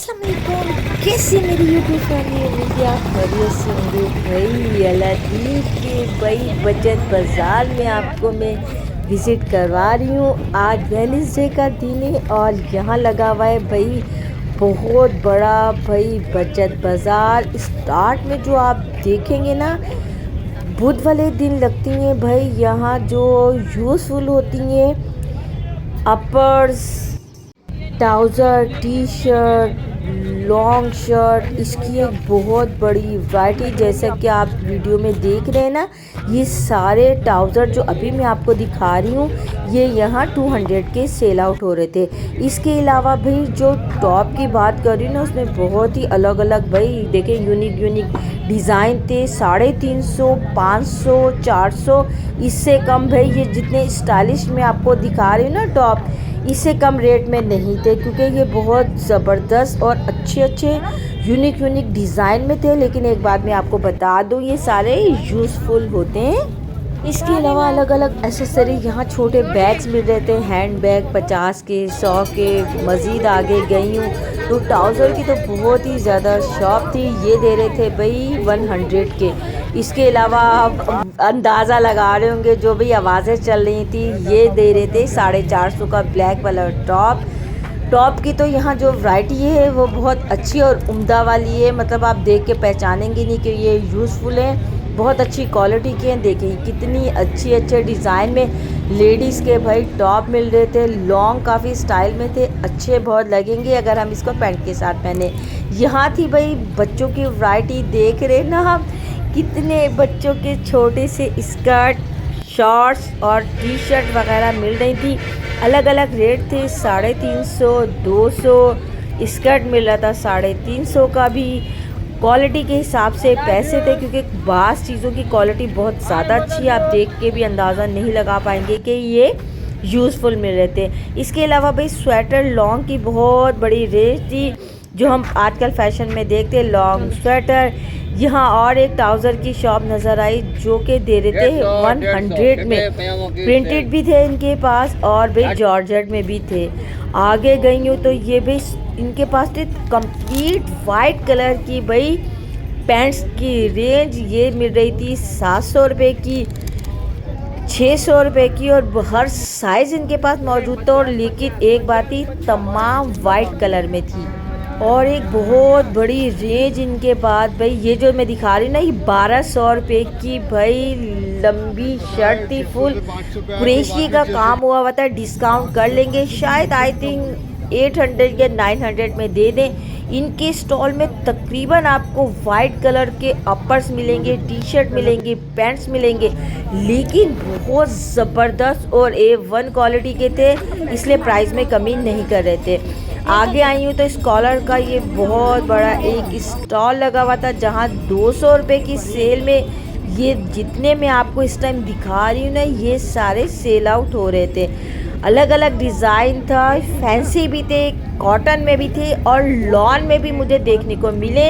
अस्सलामुअलैकुम, कैसे मेरी यूट्यूब फैमिली। उम्मीद है आप खैरियत से होंगे। भाई अलादीन के भाई बचत बाज़ार में आपको मैं विज़िट करवा रही हूँ। आज वेडनेसडे का दिन है और यहाँ लगा हुआ है भाई बहुत बड़ा भाई बचत बाज़ार। स्टार्ट में जो आप देखेंगे ना, बुध वाले दिन लगती हैं भाई यहाँ जो यूज़फुल होती हैं uppers, trouser, T shirt, long shirt. इसकी एक बहुत बड़ी वैरायटी, जैसा कि आप वीडियो में देख रहे हैं ना, ये सारे ट्राउज़र जो अभी मैं आपको दिखा रही हूँ ये यहाँ 200 के सेल आउट हो रहे थे। इसके अलावा भाई जो टॉप की बात कर रही हूँ ना, उसमें बहुत ही अलग अलग भाई देखें यूनिक डिज़ाइन थे। 350, 500, 400, इससे कम भाई ये जितने स्टाइलिश मैं आपको दिखा रही हूँ ना टॉप, इससे कम रेट में नहीं थे, क्योंकि ये बहुत ज़बरदस्त और अच्छे यूनिक डिज़ाइन में थे। लेकिन एक बात मैं आपको बता दूँ, ये सारे यूज़फुल होते हैं। इसके अलावा अलग अलग एसेसरी यहाँ छोटे बैग्स मिल रहे थे, हैंड बैग 50 के, 100 के। मज़ीद आगे गई हूँ तो ट्राउज़र की तो बहुत ही ज़्यादा शॉप थी, ये दे रहे थे भाई 100 के। इसके अलावा आप अंदाज़ा लगा रहे होंगे जो भी आवाज़ें चल रही थी, ये दे रहे थे 450 का ब्लैक वाला टॉप की। तो यहाँ जो वैरायटी है वो बहुत अच्छी और उम्दा वाली है, मतलब आप देख के पहचानेंगे नहीं कि ये यूज़फुल है। बहुत अच्छी क्वालिटी के हैं। देखें कितनी अच्छे डिज़ाइन में लेडीज़ के भाई टॉप मिल रहे थे, लॉन्ग काफ़ी स्टाइल में थे, अच्छे बहुत लगेंगे अगर हम इसको पैंट के साथ पहने। यहाँ थी भाई बच्चों की वैरायटी, देख रहे ना हम कितने बच्चों के छोटे से स्कर्ट, शॉर्ट्स और टी शर्ट वगैरह मिल रही थी। अलग अलग रेट थे, 350, 200, स्कर्ट मिल रहा था 350 का भी। क्वालिटी के हिसाब से पैसे थे, क्योंकि बास चीज़ों की क्वालिटी बहुत ज़्यादा अच्छी है, आप देख के भी अंदाज़ा नहीं लगा पाएंगे कि ये यूज़फुल मिल रहे थे। इसके अलावा भाई स्वेटर लॉन्ग की बहुत बड़ी रेंज थी, जो हम आजकल फैशन में देखते हैं लॉन्ग स्वेटर। यहाँ और एक ट्राउज़र की शॉप नज़र आई जो कि दे रहे थे 100 में, प्रिंटेड भी थे इनके पास और भाई जॉर्जेट में भी थे। आगे गई हूँ तो ये भी इनके पास थे कंप्लीट वाइट कलर की भाई पैंट्स की रेंज, ये मिल रही थी 700 रुपये की, 600 रुपये की, और हर साइज़ इनके पास मौजूद था। और लेकिन एक बात ही, तमाम वाइट कलर में थी। और एक बहुत बड़ी रेंज इनके पास भाई, ये जो मैं दिखा रही हूँ ना, ये 1200 रुपये की भाई लंबी शर्ट थी, फुल कुरेशी का काम हुआ था। डिस्काउंट कर लेंगे शायद, आई थिंक 800 या 900 में दे दें। इनके स्टॉल में तकरीबन आपको वाइट कलर के अपर्स मिलेंगे, टी शर्ट मिलेंगे, पैंट्स मिलेंगे, लेकिन बहुत ज़बरदस्त और A1 क्वालिटी के थे, इसलिए प्राइस में कमी नहीं कर रहे थे। आगे आई हूँ तो स्कॉलर का ये बहुत बड़ा एक स्टॉल लगा हुआ था, जहाँ 200 रुपये की सेल में ये जितने मैं आपको इस टाइम दिखा रही हूँ ना, ये सारे सेल आउट हो रहे थे। अलग अलग डिज़ाइन था, फैंसी भी थे, कॉटन में भी थे और लॉन में भी मुझे देखने को मिले।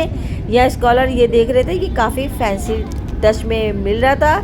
यह स्कॉलर ये देख रहे थे कि काफ़ी फैंसी टच में मिल रहा था,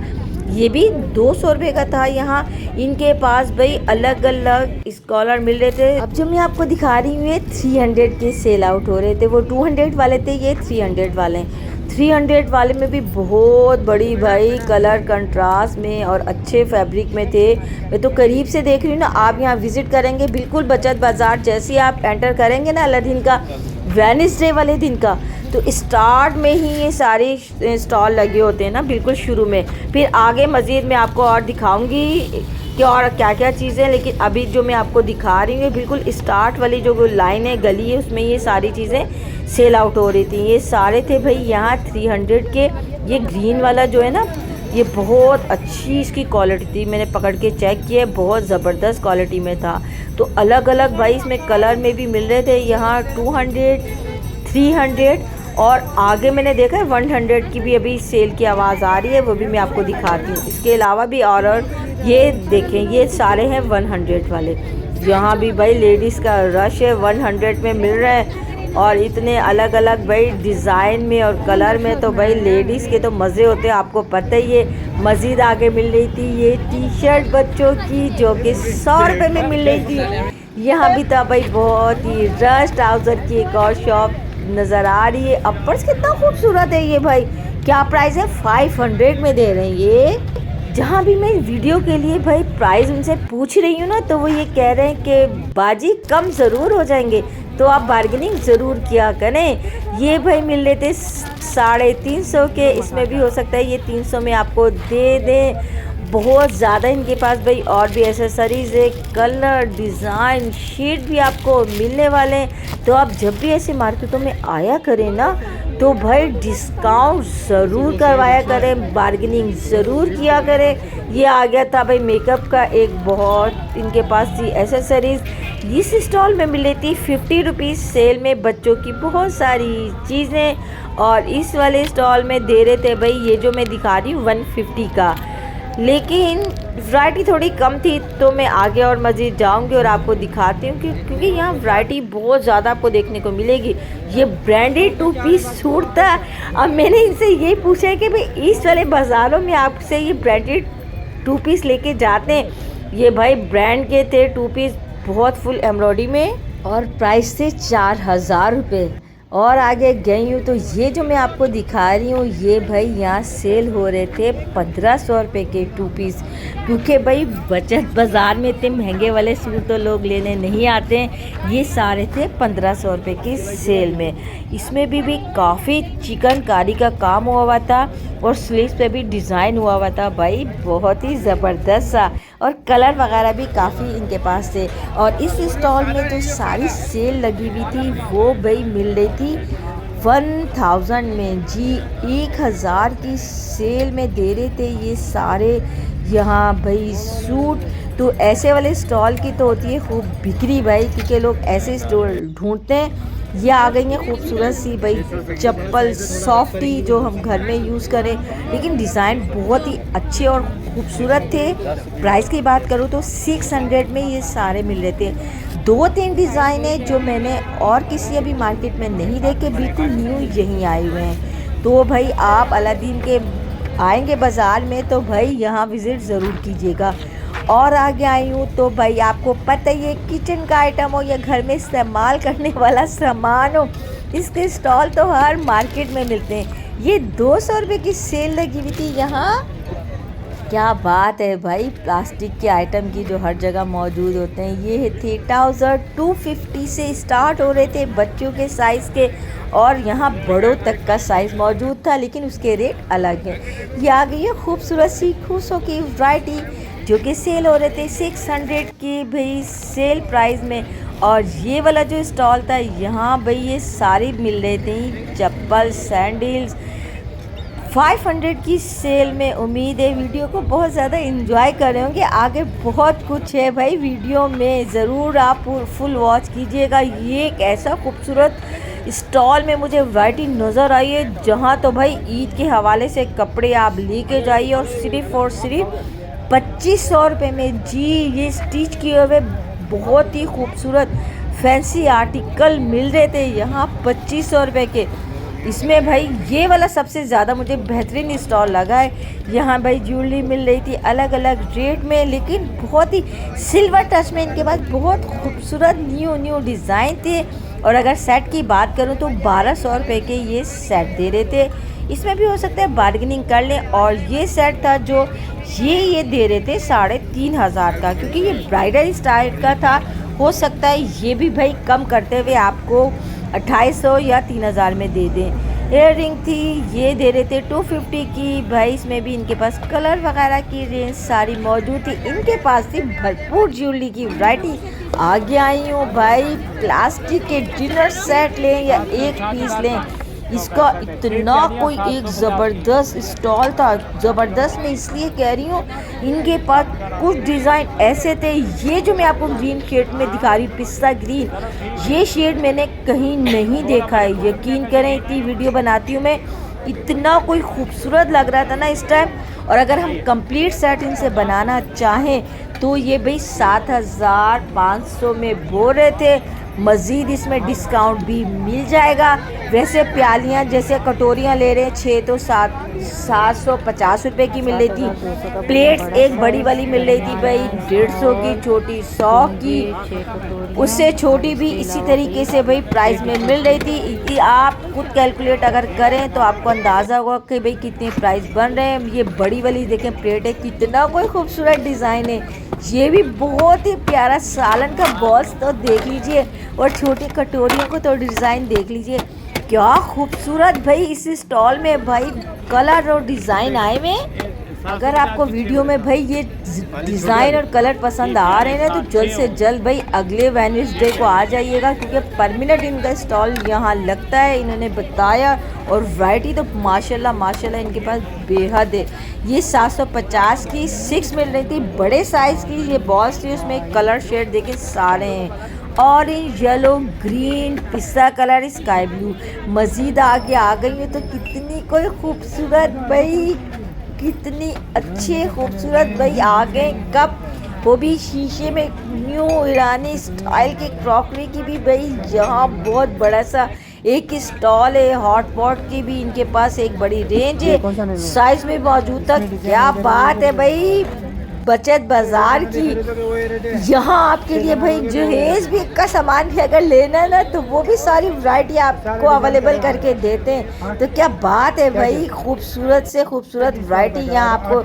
ये भी 200 रुपये का था। यहाँ इनके पास भाई अलग अलग स्कॉलर मिल रहे थे। अब जो मैं आपको दिखा रही हूँ ये 300 के सेल आउट हो रहे थे, वो 200 वाले थे, ये 300 वाले। 300 वाले में भी बहुत बड़ी भाई कलर कंट्रास्ट में और अच्छे फैब्रिक में थे। मैं तो करीब से देख रही हूँ ना, आप यहाँ विज़िट करेंगे बिल्कुल बचत बाज़ार, जैसे ही आप एंटर करेंगे ना अलादीन का वेडनेसडे वाले दिन का, तो स्टार्ट में ही ये सारे स्टॉल लगे होते हैं ना, बिल्कुल शुरू में। फिर आगे मज़ीद मैं आपको और दिखाऊंगी कि और क्या क्या चीज़ें, लेकिन अभी जो मैं आपको दिखा रही हूँ बिल्कुल स्टार्ट वाली जो लाइन है, गली है, उसमें ये सारी चीज़ें सेल आउट हो रही थी। ये सारे थे भाई यहाँ 300 के। ये ग्रीन वाला जो है ना, ये बहुत अच्छी इसकी क्वालिटी थी, मैंने पकड़ के चेक किया, बहुत ज़बरदस्त क्वालिटी में था। तो अलग अलग भाई इसमें कलर में भी मिल रहे थे, यहाँ 200, 300 और आगे मैंने देखा है 100 की भी अभी सेल की आवाज़ आ रही है, वो भी मैं आपको दिखाती हूँ। इसके अलावा भी और ये देखें, ये सारे हैं 100 वाले। यहाँ भी भाई लेडीज़ का रश है, 100 में मिल रहा है और इतने अलग अलग भाई डिज़ाइन में और कलर में। तो भाई लेडीज़ के तो मज़े होते हैं, आपको पता ही है। मज़ीद आगे मिल रही थी ये टी शर्ट बच्चों की, जो कि 100 रुपये में मिल रही थी। यहाँ भी तो भाई बहुत ही रश ट्राउज़र की एक और शॉप नज़र आ रही है। अपर्स कितना खूबसूरत है ये भाई, क्या प्राइस है, 500 में दे रहे हैं ये। जहाँ भी मैं वीडियो के लिए भाई प्राइस उनसे पूछ रही हूँ ना, तो वो ये कह रहे हैं कि बाजी कम ज़रूर हो जाएंगे, तो आप बार्गेनिंग ज़रूर किया करें। ये भाई मिल रहे थे 350 के, इसमें भी हो सकता है ये 300 में आपको दे दें। बहुत ज़्यादा इनके पास भाई और भी एसेसरीज़ है, कलर डिज़ाइन शेड भी आपको मिलने वाले हैं। तो आप जब भी ऐसे मार्केटों में आया करें ना, तो भाई डिस्काउंट ज़रूर करवाया करें, बार्गेनिंग ज़रूर किया करें। ये आ गया था भाई मेकअप का एक, बहुत इनके पास थी एसेसरीज़। इस स्टॉल में मिली थी 50 रुपीज़ सेल में बच्चों की बहुत सारी चीज़ें, और इस वाले स्टॉल में दे रहे थे भाई ये जो मैं दिखा रही हूँ 150 का, लेकिन वैरायटी थोड़ी कम थी। तो मैं आगे और मज़ीद जाऊंगी और आपको दिखाती हूँ क्योंकि यहाँ वैरायटी बहुत ज़्यादा आपको देखने को मिलेगी। ये ब्रांडेड 2 पीस सूट था। अब मैंने इनसे यही पूछा है कि भाई इस वाले बाज़ारों में आपसे ये ब्रांडेड 2 पीस लेके जाते हैं, ये भाई ब्रांड के थे 2 पीस, बहुत फुल एम्ब्रॉयडरी में, और प्राइस थे 4000 रुपये। और आगे गई हूँ तो ये जो मैं आपको दिखा रही हूँ ये भाई यहाँ सेल हो रहे थे 1500 रुपये के 2 पीस, क्योंकि भाई बचत बाज़ार में इतने महंगे वाले सूट तो लोग लेने नहीं आते हैं। ये सारे थे 1500 रुपये की सेल में। इसमें भी काफ़ी चिकनकारी का काम हुआ हुआ था और स्लीव्स पे भी डिज़ाइन हुआ हुआ था भाई, बहुत ही ज़बरदस्त सा, और कलर वगैरह भी काफ़ी इनके पास थे। और इस स्टॉल में जो सारी सेल लगी हुई थी वो भाई मिल रही थी 1000 में जी, 1000 की सेल में दे रहे थे ये सारे यहाँ भाई सूट। तो ऐसे वाले स्टॉल की तो होती है खूब बिक्री भाई, क्योंकि लोग ऐसे स्टॉल ढूंढते हैं। ये आ गई है खूबसूरत सी भाई चप्पल, सॉफ्टी, जो हम घर में यूज़ करें, लेकिन डिज़ाइन बहुत ही अच्छे और खूबसूरत थे। प्राइस की बात करूँ तो 600 में ये सारे मिल रहे थे। 2-3 डिज़ाइन है जो मैंने और किसी अभी मार्केट में नहीं देखे, बिल्कुल न्यू यहीं आए हुए हैं। तो भाई आप अलादीन के आएंगे बाज़ार में तो भाई यहाँ विज़िट ज़रूर कीजिएगा। और आगे आई हूँ तो भाई आपको पता ही है, किचन का आइटम हो या घर में इस्तेमाल करने वाला सामान हो, इसके स्टॉल तो हर मार्केट में मिलते हैं। ये 200 रुपये की सेल लगी हुई थी यहाँ। क्या बात है भाई, प्लास्टिक के आइटम की जो हर जगह मौजूद होते हैं। ये थे ट्राउज़र 250 से स्टार्ट हो रहे थे बच्चों के साइज़ के, और यहाँ बड़ों तक का साइज़ मौजूद था, लेकिन उसके रेट अलग हैं। ये आ गई है खूबसूरत सी खूसों की वैरायटी जो कि सेल हो रहे थे 600 की भाई सेल प्राइस में। और ये वाला जो स्टॉल था यहाँ भाई ये सारी मिल रहे थे चप्पल, सैंडल्स, 500 की सेल में। उम्मीद है वीडियो को बहुत ज़्यादा एंजॉय कर रहे होंगे। आगे बहुत कुछ है भाई वीडियो में, ज़रूर आप फुल वॉच कीजिएगा। ये एक ऐसा खूबसूरत स्टॉल में मुझे वैरायटी नज़र आई है, जहाँ तो भाई ईद के हवाले से कपड़े आप लेके जाइए, और सिर्फ 2500 रुपये में जी ये स्टिच किए हुए बहुत ही खूबसूरत फैंसी आर्टिकल मिल रहे थे यहाँ 2500 रुपये के। इसमें भाई ये वाला सबसे ज़्यादा मुझे बेहतरीन स्टॉल लगा है। यहाँ भाई ज्वेलरी मिल रही थी अलग अलग रेट में, लेकिन बहुत ही सिल्वर टच में इनके पास बहुत खूबसूरत न्यू डिज़ाइन थे। और अगर सेट की बात करूँ तो 1200 रुपये के ये सेट दे रहे थे। इसमें भी हो सकता है बार्गेनिंग कर लें। और ये सेट था जो ये दे रहे थे 3500 का, क्योंकि ये ब्राइडल स्टाइल का था। हो सकता है ये भी भाई कम करते हुए आपको 2800 या 3000 में दे दें। इयर रिंग थी ये दे रहे थे 250 की भाई, इसमें भी इनके पास कलर वगैरह की रेंज सारी मौजूद थी। इनके पास थी भरपूर ज्वेलरी की वैरायटी। आगे आई हूँ भाई प्लास्टिक के डिनर सेट लें या एक पीस लें, इसका इतना कोई एक ज़बरदस्त स्टॉल था। ज़बरदस्त मैं इसलिए कह रही हूँ, इनके पास कुछ डिज़ाइन ऐसे थे। ये जो मैं आपको ग्रीन शेड में दिखा रही हूँ, पिस्ता ग्रीन, ये शेड मैंने कहीं नहीं देखा है। यकीन करें इतनी वीडियो बनाती हूँ मैं, इतना कोई खूबसूरत लग रहा था ना इस टाइम। और अगर हम कंप्लीट सेट इनसे बनाना चाहें तो ये भाई 7500 में बोल रहे थे। मज़ीद इसमें डिस्काउंट भी मिल जाएगा। वैसे प्यालियाँ जैसे कटोरियाँ ले रहे हैं 6 तो 750 रुपये की मिल रही थी। प्लेट्स एक बड़ी वाली मिल रही थी भाई 150 की, छोटी 100 की, उससे छोटी भी इसी तरीके से भाई प्राइस में मिल रही थी। आप खुद कैलकुलेट अगर करें तो आपको अंदाज़ा होगा कि भाई कितने प्राइस बन रहे हैं। ये बड़ी वाली देखें प्लेट है, कितना कोई खूबसूरत डिज़ाइन है। ये भी बहुत ही प्यारा सालन का बॉल्स तो देख लीजिए, और छोटी कटोरियों को तो डिज़ाइन देख लीजिए, क्या खूबसूरत भाई इस स्टॉल में भाई कलर और डिज़ाइन आए हुए हैं। अगर आपको वीडियो में भाई ये डिज़ाइन और कलर पसंद आ रहे हैं ना, तो जल्द से जल्द भाई अगले वेडनेसडे को आ जाइएगा, क्योंकि परमानेंट इनका स्टॉल यहाँ लगता है, इन्होंने बताया। और वैरायटी तो माशाल्लाह माशाल्लाह इनके पास बेहद है। ये 750 की 6 मिल रही थी, बड़े साइज़ की ये बॉल्स थी, उसमें कलर शेड देखे सारे हैं, ऑरेंज, येलो, ग्रीन, पिस्ता कलर, स्काई ब्लू। मज़ीद आगे आ गई है तो कितनी कोई खूबसूरत भाई, कितनी अच्छे खूबसूरत भाई आ गए कप, वो भी शीशे में, न्यू ईरानी स्टाइल की क्रॉकरी की भी भाई यहाँ बहुत बड़ा सा एक स्टॉल है। हॉट पॉट की भी इनके पास एक बड़ी रेंज है, साइज में मौजूद था। क्या बात है भाई बचत बाजार की। यहाँ आपके लिए भाई जहेज भी का सामान भी अगर लेना ना, तो वो भी सारी वैरायटी आपको अवेलेबल करके देते हैं। तो क्या बात है भाई, खूबसूरत से खूबसूरत वैरायटी यहाँ आपको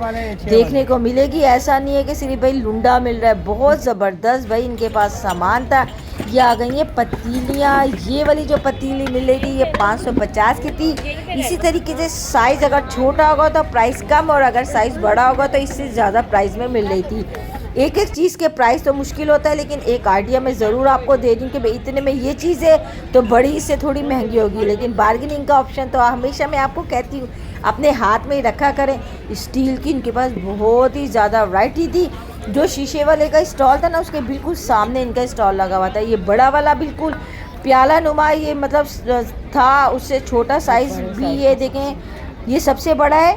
देखने को मिलेगी। ऐसा नहीं है कि सिर्फ भाई लुंडा मिल रहा है, बहुत ज़बरदस्त भाई इनके पास सामान था। ये आ गई है पतीलियाँ, ये वाली जो पतीली मिल रही थी ये 550 की थी। इसी तरीके से साइज़ अगर छोटा होगा तो प्राइस कम, और अगर साइज़ बड़ा होगा तो इससे ज़्यादा प्राइस में मिल रही थी। एक एक चीज़ के प्राइस तो मुश्किल होता है, लेकिन एक आइडिया मैं ज़रूर आपको दे दूँ कि भाई इतने में ये चीज़ है तो बड़ी इससे थोड़ी महंगी होगी। लेकिन बार्गेनिंग का ऑप्शन तो हमेशा मैं आपको कहती हूँ अपने हाथ में ही रखा करें। स्टील की इनके पास बहुत ही ज़्यादा वैरायटी थी। जो शीशे वाले का स्टॉल था ना, उसके बिल्कुल सामने इनका स्टॉल लगा हुआ था। ये बड़ा वाला बिल्कुल प्याला नुमा ये मतलब था, उससे छोटा साइज़ भी ये देखें, ये सबसे बड़ा है,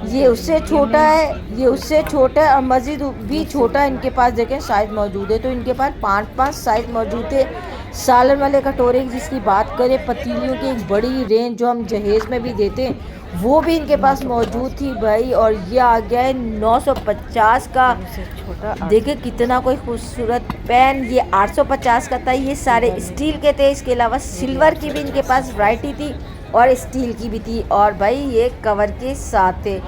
ये उससे छोटा है, ये उससे छोटा है, और मज़ीद भी छोटा इनके पास देखें साइज़ मौजूद है। तो इनके पास 5-5 साइज़ मौजूद है। सालन वाले कटोरे जिसकी बात करें, पतीलियों की एक बड़ी रेंज जो हम जहेज़ में भी देते हैं वो भी इनके पास मौजूद थी भाई। और ये आ गया है 950 का, देखिए कितना कोई खूबसूरत पैन, ये 850 का था। ये सारे स्टील के थे, इसके अलावा सिल्वर की भी इनके पास वैरायटी थी और स्टील की भी थी, और भाई ये कवर के साथ थे।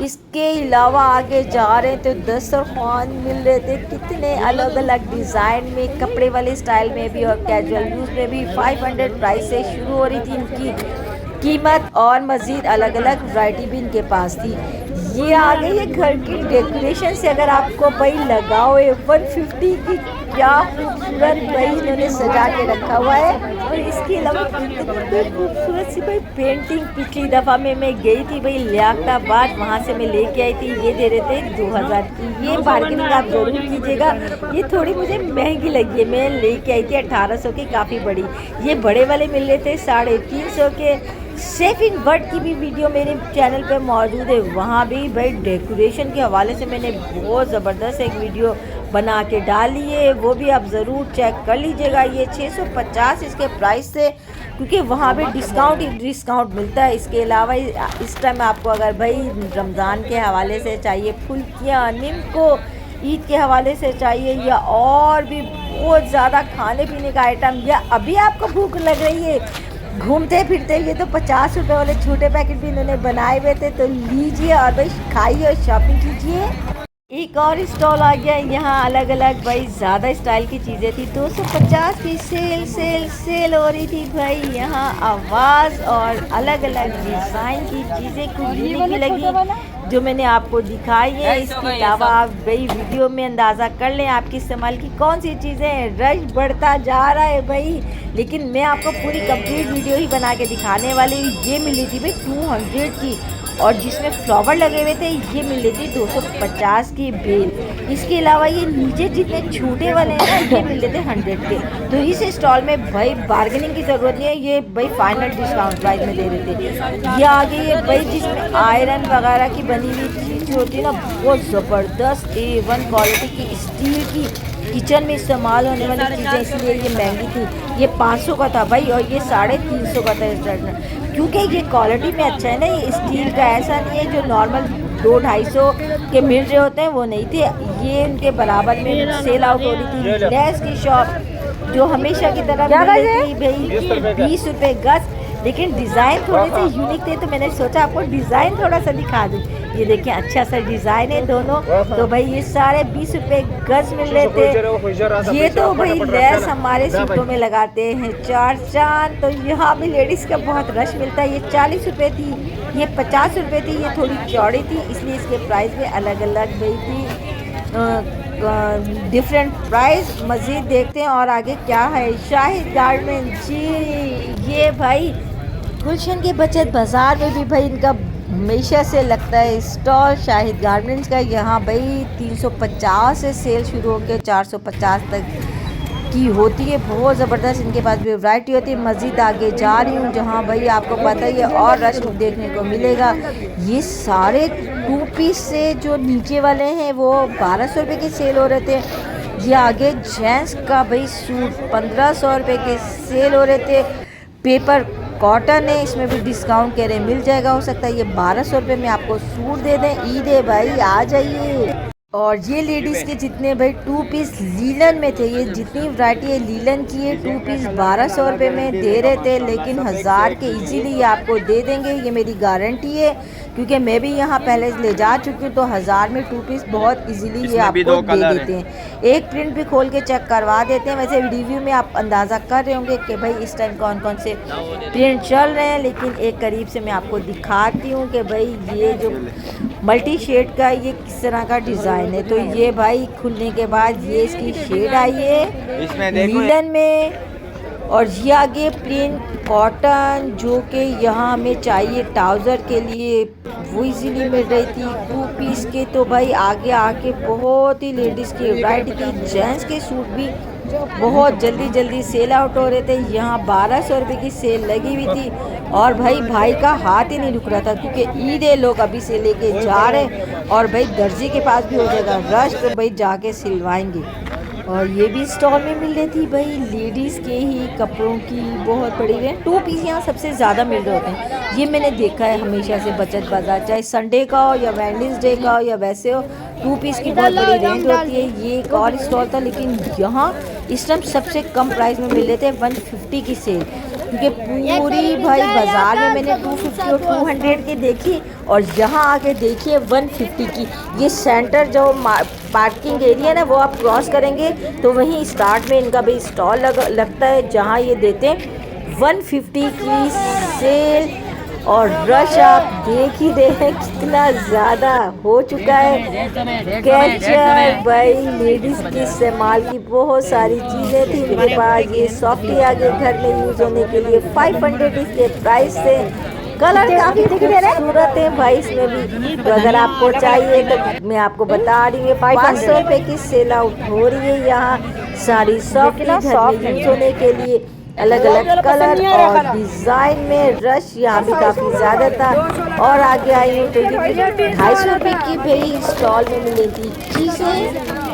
इसके अलावा आगे जा रहे तो दस्तरखान मिल रहे थे, कितने अलग अलग डिज़ाइन में, कपड़े वाले स्टाइल में भी और कैजुअल यूज़ में भी। 500 प्राइस से शुरू हो रही थी इनकी कीमत, और मज़ीद अलग अलग वैरायटी भी इनके पास थी। ये आ गई है घर की डेकोरेशन से, अगर आपको भाई लगाओ 150 की, क्या खूबसूरत भाई इन्होंने सजा के रखा हुआ है। और इसके अलावा खूबसूरत सी भाई पेंटिंग, पिछली दफ़ा में मैं गई थी भाई लियाकताबाद, वहाँ से मैं लेके आई थी, ये दे रहे थे 2000 की। ये बार्गेनिंग आप ज़रूर कीजिएगा, ये थोड़ी मुझे महंगी लगी है, मैं लेके आई थी 1800 की, काफ़ी बड़ी। ये बड़े वाले मिल रहे थे 350 के। शेफिंग वर्ड की भी वीडियो मेरे चैनल पे मौजूद है, वहाँ भी भाई डेकोरेशन के हवाले से मैंने बहुत ज़बरदस्त एक वीडियो बना के डाली है, वो भी आप ज़रूर चेक कर लीजिएगा। ये 650 इसके प्राइस से, क्योंकि वहाँ पे डिस्काउंट मिलता है। इसके अलावा इस टाइम आपको अगर भाई रमज़ान के हवाले से चाहिए, फुल्कियाँ, नीमको, ईद के हवाले से चाहिए, या और भी बहुत ज़्यादा खाने पीने का आइटम, या अभी आपको भूख लग रही है घूमते फिरते, ये तो 50 रुपये वाले छोटे पैकेट भी इन्होंने बनाए हुए थे, तो लीजिए और भाई खाइए और शॉपिंग कीजिए। एक और स्टॉल आ गया, यहाँ अलग अलग भाई ज़्यादा स्टाइल की चीज़ें थी। 250 की सेल हो रही थी भाई। यहाँ आवाज़ और अलग अलग डिज़ाइन की चीज़ें खुलने की लगी जो मैंने आपको दिखाई है। इसके अलावा आप भाई वीडियो में अंदाज़ा कर लें आपकी इस्तेमाल की कौन सी चीज़ें। रश बढ़ता जा रहा है भाई, लेकिन मैं आपको पूरी कंप्लीट वीडियो ही बना के दिखाने वाली। ये मिली थी भाई 200 की, और जिसमें फ्लावर लगे हुए थे ये मिल रही थी 250 की बेल। इसके अलावा ये नीचे जितने छोटे वाले हैं ना, ये मिल रहे थे 100 के। तो इस स्टॉल में भाई बार्गेनिंग की ज़रूरत नहीं है, ये भाई फाइनल डिस्काउंट प्राइस में दे रहे थे। ये आगे ये भाई जिसमें आयरन वगैरह की बनी हुई चीज़ होती है ना, बहुत ज़बरदस्त A1 क्वालिटी की स्टील की किचन में इस्तेमाल होने वाली चीज़ें, इसलिए ये महंगी थी। ये 500 का था भाई और ये 350 का था इस स्ट्रेटनर, क्योंकि ये क्वालिटी में अच्छा है ना। ये स्टील का ऐसा नहीं है जो नॉर्मल 200-250 के मिल रहे होते हैं, वो नहीं थे। ये उनके बराबर में सेल आउट हो रही थी। लेस की शॉप जो हमेशा की तरह मिल रही थी भाई 20 रुपये गज, लेकिन डिज़ाइन थोड़े से यूनिक थे, तो मैंने सोचा आपको डिज़ाइन थोड़ा सा दिखा दूँ। ये देखिए अच्छा सा डिज़ाइन है दोनों। तो भाई ये सारे 20 रुपये गज मिल रहे थे। ये तो भाई लेस हमारे सूटों में लगाते हैं 4 चांद, तो यहाँ भी लेडीज़ का बहुत रश मिलता है। ये 40 रुपये थी, ये 50 रुपये थी, ये थोड़ी चौड़ी थी, इसलिए इसके प्राइस भी अलग अलग गई थी, डिफरेंट प्राइस। मज़ीद देखते हैं और आगे क्या है। शाहिद गारमेंट जी, ये भाई गुलशन के बचत बाज़ार में भी भाई इनका हमेशा से लगता है स्टॉल शाहिद गारमेंट्स का। यहाँ भाई 350 से सेल शुरू होकर 450 तक की होती है। बहुत ज़बरदस्त इनके पास भी वैरायटी होती है। मज़ीद आगे जा रही हूँ जहाँ भाई आपको पता ही है और रश देखने को मिलेगा। ये सारे 2 पीस से जो नीचे वाले हैं वो 1200 रुपये की सेल हो रहे थे। ये आगे जेंट्स का भाई सूट 1500 रुपये के सेल हो रहे थे। पेपर कॉटन है, इसमें भी डिस्काउंट कह रहे हैं मिल जाएगा। हो सकता है ये 1200 रुपये में आपको सूट दे दें। ईद है भाई, आ जाइए। और ये लेडीज़ के जितने भाई 2 पीस लीलन में थे, ये जितनी वैरायटी है लीलन की है 2 पीस 1200 रुपये में दे रहे थे, लेकिन 1000 के इजीली ये आपको दे देंगे। ये मेरी गारंटी है, क्योंकि मैं भी यहाँ पहले ले जा चुकी हूँ। तो 1000 में 2 पीस बहुत इजीली ये आपको दे देते हैं। एक प्रिंट भी खोल के चेक करवा देते हैं। वैसे रिव्यू में आप अंदाज़ा कर रहे होंगे कि भाई इस टाइम कौन कौन से प्रिंट चल रहे हैं, लेकिन एक करीब से मैं आपको दिखाती हूँ कि भाई ये जो मल्टी शेड का ये किस तरह का डिज़ाइन है। तो ये भाई खुलने के बाद ये इसकी शेड आई है लीलन में। और ये आगे प्लेन कॉटन जो कि यहाँ हमें चाहिए ट्राउज़र के लिए, वो इजीली मिल रही थी 2 पीस के। तो भाई आगे आके बहुत ही लेडीज़ की वैरायटी थी। जेंट्स के सूट भी बहुत जल्दी सेल आउट हो रहे थे। यहाँ 1200 रुपये की सेल लगी हुई थी। और भाई का हाथ ही नहीं रुक रहा था, क्योंकि ईद है, लोग अभी से लेके जा रहे। और भाई दर्जी के पास भी हो जाएगा रश, तो भाई जाके सिलवाएंगे। और ये भी स्टॉल में मिल रही थी भाई लेडीज़ के ही कपड़ों की बहुत बड़ी रेंज। 2 पीस यहाँ सबसे ज़्यादा मिल रहे होते हैं। ये मैंने देखा है हमेशा से बचत बाज़ार, चाहे संडे का हो या वेडनेसडे का हो या वैसे हो, 2 पीस की बहुत बड़ी रेंज होती है। ये एक और स्टॉल था, लेकिन यहाँ इस टाइम सबसे कम प्राइस में मिल रहे थे 150 की सेल, क्योंकि पूरी भाई बाज़ार में मैंने 250 और 200 की देखी, और यहाँ आके देखिए 150 की। ये सेंटर जो पार्किंग एरिया ना, वो आप क्रॉस करेंगे तो वहीं स्टार्ट में इनका भी स्टॉल लगता है, जहाँ ये देते हैं 150 की सेल। और रश आप देख ही रहे हैं कितना ज़्यादा हो चुका है। कैचर भाई लेडीज़ के इस्तेमाल की बहुत सारी चीज़ें थी इनके पास। ये सॉफ्टी आगे घर में यूज़ होने के लिए 500 इसके प्राइस से। कलर काफ़ी खूबसूरत है भाई इसमें भी। तो अगर आपको चाहिए तो मैं आपको बता रही हूँ 500 रुपये की सेल आउट हो रही है यहाँ। सारी सॉफ्ट घर में यूज़ होने के लिए अलग अलग कलर और डिज़ाइन में रश यहाँ भी काफ़ी ज़्यादा था। और आगे आई हूँ तो ये 250 रुपये की भाई स्टॉल में मिलेगी चीज़ें।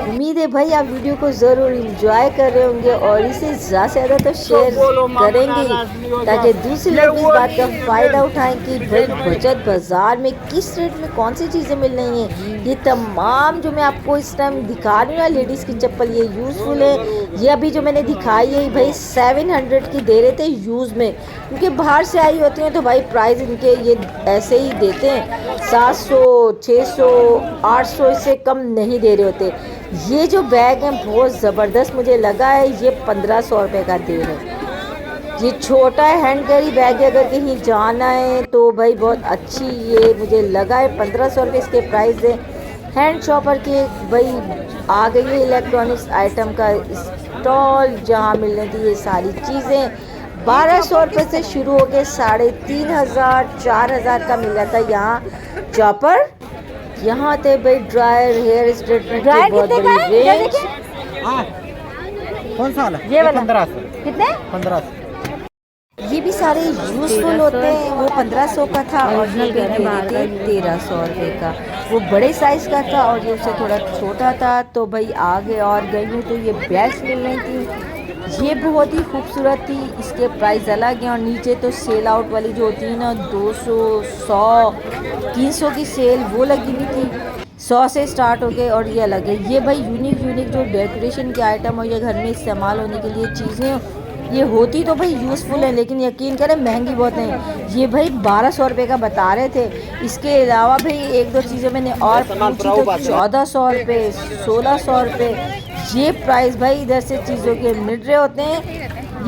उम्मीद है भाई आप वीडियो को ज़रूर एंजॉय कर रहे होंगे और इसे ज़्यादा से ज़्यादा तो शेयर करेंगे, ताकि दूसरे लोग इस बात का फ़ायदा उठाएं कि भाई बचत बाज़ार में किस रेट में कौन सी चीज़ें मिल रही हैं। ये तमाम जो मैं आपको इस टाइम दिखा रही हूँ ना लेडीज़ की चप्पल, ये यूज़फुल है। ये अभी जो मैंने दिखाई है भाई 700 की दे रहे थे यूज़ में, क्योंकि बाहर से आई होती हैं तो भाई प्राइस इनके ये ऐसे ही देते हैं 700, 600, 800, इससे कम नहीं दे रहे होते। ये जो बैग है बहुत ज़बरदस्त मुझे लगा है, ये 1500 रुपये का दे रहे हैं। ये छोटा है, हैंड कैरी बैग है, अगर कहीं जाना है तो भाई बहुत अच्छी ये मुझे लगा है। 1500 रुपये इसके प्राइस है। हैंड शॉपर के भाई आ गई है इलेक्ट्रॉनिक्स आइटम का स्टॉल, जहाँ मिल रही थी ये सारी चीज़ें 1200 रुपये से शुरू हो के 3500, 4000 का मिल जाता है। यहाँ चॉपर, यहाँ थे भाई ड्रायर, हेयर स्ट्रेटनर की बहुत बड़ी रेंज। कौन सा वाला? ये वाला 1500। कितने? 1500। ये भी सारे यूज़फुल होते हैं। वो 1500 का था और ये भी दे रहे थे 1300 रुपये का। वो बड़े साइज़ का था और ये उससे थोड़ा छोटा था। तो भाई आगे और गई हूँ तो ये बेल्ट मिल रही थी, ये बहुत ही खूबसूरत थी। इसके प्राइस अलग हैं और नीचे तो सेल आउट वाली जो होती है ना 200, 100, 300 की सेल वो लगी हुई थी। 100 से स्टार्ट हो गए और ये अलग है। ये भाई यूनिक जो डेकोरेशन के आइटम और ये घर में इस्तेमाल होने के लिए चीज़ें ये होती तो भाई यूज़फुल है, लेकिन यकीन करें महंगी बहुत हैं। ये भाई 1200 रुपये का बता रहे थे। इसके अलावा भाई एक दो चीज़ें मैंने और पूछी तो 1400 रुपये, 1600 रुपये ये प्राइस भाई इधर से चीज़ों के मिल रहे होते हैं।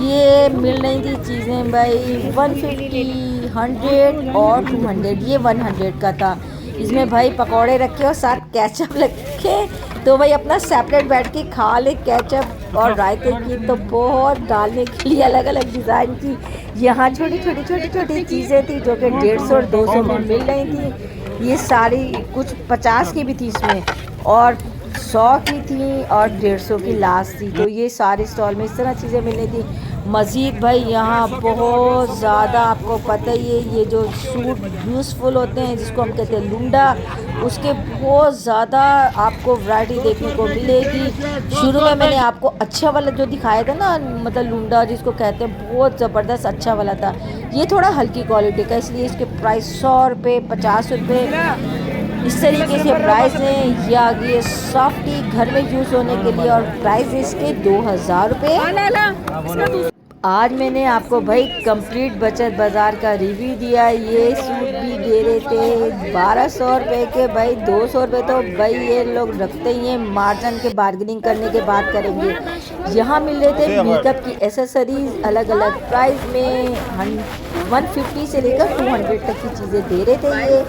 ये मिल रही थी चीज़ें भाई 150, 100 और 200। ये 100 का था। इसमें भाई पकौड़े रखे और साथ केचप रखे, तो भाई अपना सेपरेट बैठ के खा ले केचप और रायते की। तो बहुत डालने के लिए अलग अलग डिज़ाइन की यहाँ छोटी चीज़ें थी जो कि 150 और 200 में मिल रही थी। ये सारी कुछ 50 की भी थी इसमें और 100 की थी और 150 की लास्ट थी। तो ये सारे स्टॉल में इस तरह चीज़ें मिलनी थी। मज़ीद भाई यहाँ बहुत ज़्यादा आपको पता ही है ये जो सूट यूज़फुल होते हैं जिसको हम कहते हैं लुंडा, उसके बहुत ज़्यादा आपको वैरायटी देखने को मिलेगी। शुरू में मैंने आपको अच्छा वाला जो दिखाया था ना, मतलब लुंडा जिसको कहते हैं, बहुत ज़बरदस्त अच्छा वाला था। ये थोड़ा हल्की क्वालिटी का, इसलिए इसके प्राइस 100 रुपये, 50 रुपये इस तरीके से प्राइस हैं। ये आ गई है सॉफ्टी घर में यूज़ होने के लिए और प्राइस इसके 2000 रुपये। आज मैंने आपको भाई कंप्लीट बचत बाज़ार का रिव्यू दिया। ये सूट भी दे रहे थे 1200 रुपये के, भाई 200 रुपये तो भाई ये लोग रखते ही हैं। मार्जिन के बार्गेनिंग करने के बाद करेंगे। यहाँ मिल रहे थे मेकअप की एसेसरीज़ अलग अलग प्राइस में 150 से लेकर 200 तक की चीज़ें दे रहे थे। ये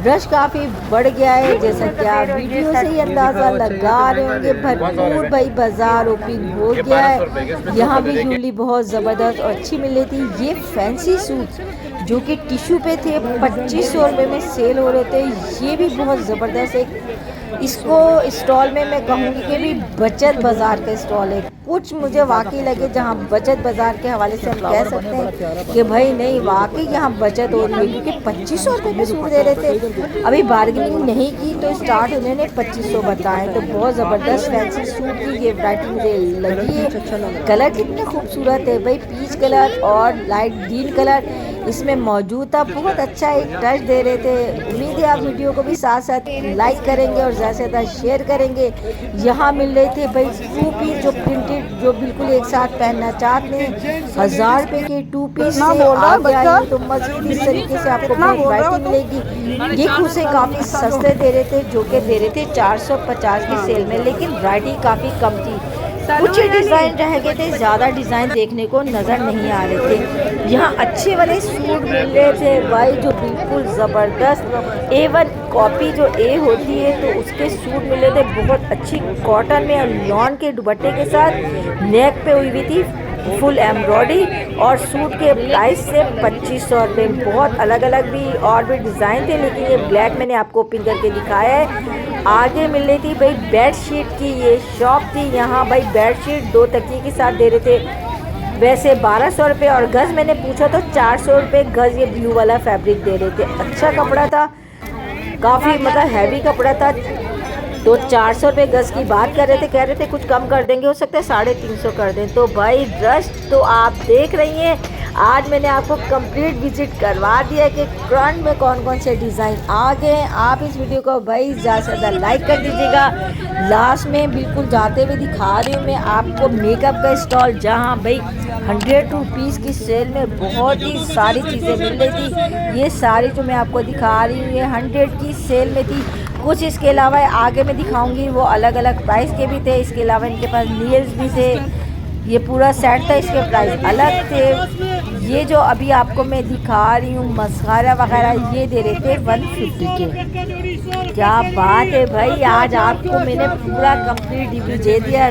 रश काफ़ी बढ़ गया है, जैसा कि आप वीडियो से ही अंदाज़ा लगा रहे होंगे। भरपूर भाई बाज़ार ओपनिंग हो गया है। यहाँ भी ज्वेलरी बहुत ज़बरदस्त और अच्छी मिल रही थी। ये फैंसी सूट जो कि टिशू पे थे 2500 रुपये में सेल हो रहे थे, ये भी बहुत ज़बरदस्त है। इसको स्टॉल में मैं कहूँगी कि भी बचत बाज़ार का स्टॉल है। कुछ मुझे वाकई लगे जहाँ बचत बाज़ार के हवाले से हम कह सकते हैं कि भाई नहीं वाकई यहाँ बचत हो रही है, क्योंकि 2500 रुपये में सूट दे रहे थे। अभी बार्गेनिंग नहीं की तो स्टार्ट उन्होंने 2500 बताए। तो बहुत ज़बरदस्त फैंसी सूट की ये वैरायटी मुझे लगी है। कलर कितने खूबसूरत है भाई, पीच कलर और लाइट ग्रीन कलर इसमें मौजूद था। बहुत अच्छा एक टच दे रहे थे। उम्मीद है आप वीडियो को भी साथ साथ लाइक करेंगे और ज़्यादा से ज़्यादा शेयर करेंगे। यहाँ मिल रहे थे भाई 2 पीस जो प्रिंटेड, जो बिल्कुल एक साथ पहनना चाहते हैं 1000 रुपये के 2 पीस से आगे आई तो मज़ीद इस तरीके से आपको वैरायटी मिलेगी। ये खुद से काफ़ी सस्ते दे रहे थे, जो कि दे रहे थे 450 की सेल में, लेकिन वैरायटी काफ़ी कम थी। कुछ डिज़ाइन रह गए थे, ज़्यादा डिज़ाइन देखने को नज़र नहीं आ रहे थे। यहाँ अच्छे वाले सूट मिल रहे थे भाई जो बिल्कुल ज़बरदस्त A1 कॉपी जो A होती है तो उसके सूट मिले थे बहुत अच्छी कॉटन में और लॉन के दुपट्टे के साथ, नेक पे हुई हुई थी फुल एम्ब्रॉयडरी और सूट के प्राइस से 2500 रुपये। बहुत अलग अलग भी और भी डिज़ाइन थे, लेकिन ये ब्लैक मैंने आपको ओपन करके दिखाया है। आगे मिल रही थी भाई बेडशीट की ये शॉप थी। यहाँ भाई बेडशीट 2 तकिए के साथ दे रहे थे, वैसे 1200 रुपये और गज़ मैंने पूछा तो 400 रुपये गज़ ये ब्लू वाला फैब्रिक दे रहे थे। अच्छा कपड़ा था, काफ़ी मतलब हैवी कपड़ा था। तो 400 रुपये गज़ की बात कर रहे थे, कह रहे थे कुछ कम कर देंगे, हो सकता है 350 कर दें। तो भाई रश तो आप देख रही हैं। आज मैंने आपको कंप्लीट विजिट करवा दिया कि फ्रंट में कौन कौन से डिज़ाइन आ गए हैं। आप इस वीडियो को भाई ज़्यादा से ज़्यादा लाइक कर दीजिएगा। लास्ट में बिल्कुल जाते हुए दिखा रही हूँ मैं आपको मेकअप का स्टॉल, जहाँ भाई 100 रुपीज़ की सेल में बहुत ही सारी चीज़ें मिल रही थी। ये सारी जो मैं आपको दिखा रही हूँ ये 100 की सेल में थी। कुछ इसके अलावा आगे मैं दिखाऊंगी वो अलग अलग प्राइस के भी थे। इसके अलावा इनके पास नील्स भी थे, ये पूरा सेट था, इसके प्राइस अलग थे। ये जो अभी आपको मैं दिखा रही हूँ मस्कारा वगैरह ये दे रहे थे 150 के। क्या बात है भाई, आज आपको मैंने पूरा कंप्लीट रिव्यू दे दिया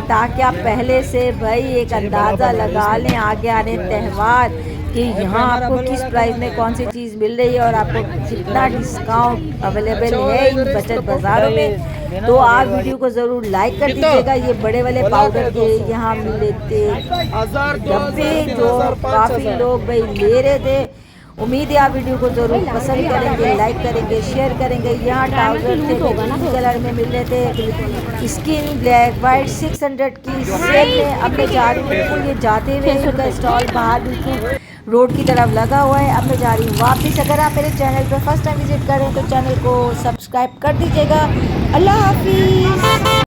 ताकि आप पहले से भाई एक अंदाज़ा लगा लें आगे आने त्यौहार कि यहाँ आपको किस प्राइस में कौन सी चीज़ मिल रही है और आपको कितना डिस्काउंट अवेलेबल है इन बचत बाज़ारों में। तो आप वीडियो को ज़रूर लाइक कर दीजिएगा। ये बड़े वाले पाउडर के यहाँ मिले थे डब्बे जो काफ़ी लोग भाई ले रहे थे। उम्मीद है आप वीडियो को ज़रूर पसंद करेंगे, लाइक करेंगे, शेयर करेंगे। यहाँ ट्राउज़र थे ग्रीन कलर में मिल रहे थे, स्किन ब्लैक वाइट 600 की सेल में। अब मैं जा रही हूँ, बिल्कुल ये जाते हुए इनका स्टॉल बाहर बिल्कुल रोड की तरफ लगा हुआ है। अब मैं जा रही हूँ वापस। अगर आप मेरे चैनल पर फर्स्ट टाइम विजिट करें तो चैनल को सब्सक्राइब कर दीजिएगा। अल्लाह हाफिज़।